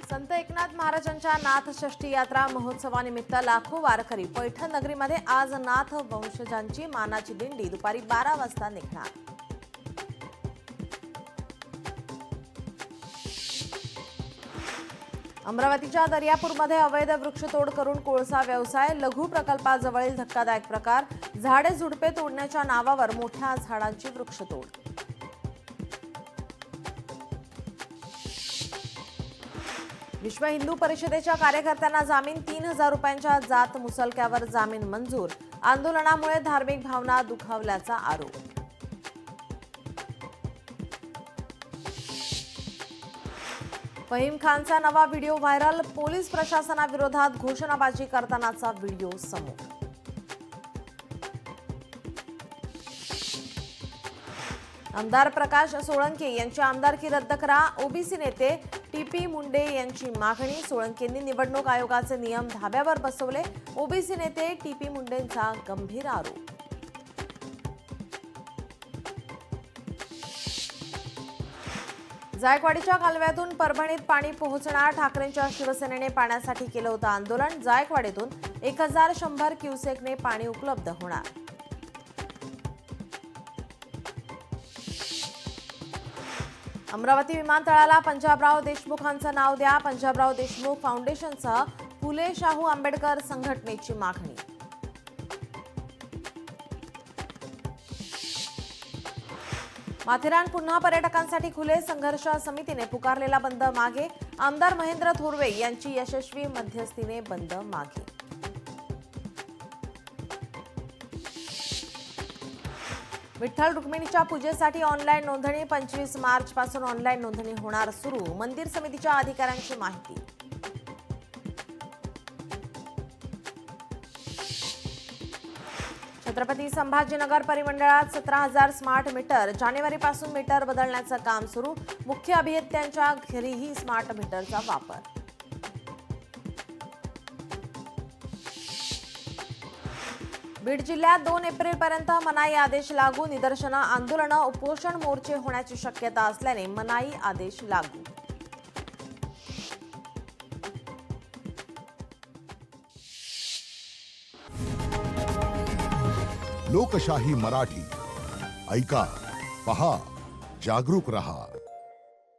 संत एकनाथ महाराजांच्या नाथषष्ठी यात्रा महोत्सवानिमित्त लाखो वारकरी पैठण नगरीमध्ये आज नाथ वंशजांची मानाची दिंडी दुपारी 12 वाजता निघणार। अमरावतीच्या दर्यापूरमध्ये अवैध वृक्षतोड करून कोळसा व्यवसाय, लघु प्रकल्पाजवळील धक्कादायक प्रकार, झाडे झुडपे तोडण्याच्या नावावर मोठ्या झाडांची वृक्षतोड। विश्व हिंदू परिषदेच्या कार्यकर्त्यांना जामीन, 3000 रुपयांच्या जात मुसलक्यावर जामीन मंजूर। आंदोलनामुळे धार्मिक भावना दुखावल्याचा आरोप। फहीम खानचा नवा व्हिडिओ व्हायरल, पोलीस प्रशासनाविरोधात घोषणाबाजी करतानाचा व्हिडिओ समोर। आमदार प्रकाश सोळंके यांची आमदारकी रद्द करा, ओबीसी नेते टीपी मुंडे यांची मागणी। सोळंकेंनी निवडणूक आयोगाचे नियम धाब्यावर बसवले, ओबीसी नेते टीपी मुंडेंचा गंभीर आरोप। जायकवाडीच्या कालव्यातून परभणीत पाणी पोहोचणार, ठाकरेंच्या शिवसेनेने पाण्यासाठी केलं होतं आंदोलन। जायकवाडीतून 1100 क्युसेकने पाणी उपलब्ध होणार। अमरावती विमानतळाला पंजाबराव देशमुखांचं नाव द्या, पंजाबराव देशमुख फाउंडेशनसह फुले शाहू आंबेडकर संघटनेची मागणी। माथेरान पुन्हा पर्यटकांसाठी खुले, संघर्ष समितीने पुकारलेला बंद मागे, आमदार महेंद्र थोरवे यांची यशस्वी मध्यस्थीने बंद मागे। विठ्ठल रुक्मिणीच्या पूजेसाठी ऑनलाईन नोंदणी, 25 मार्च पासून ऑनलाईन नोंदणी होणार सुरू, मंदिर समितीच्या अधिकाऱ्यांची माहिती। छत्रपती संभाजीनगर परिमंडळात 17,000 स्मार्ट मीटर, जानेवारीपासून मीटर बदलण्याचं काम सुरू, मुख्य अभियंत्यांच्या घरीही स्मार्ट मीटरचा वापर। बीड जिल्ह्यात 2 एप्रिलपर्यंत मनाई आदेश लागू, निदर्शनं, आंदोलनं, उपोषण मोर्चे होण्याची शक्यता असल्याने मनाई आदेश लागू। लोकशाही मराठी ऐका, पहा, जागरूक रहा।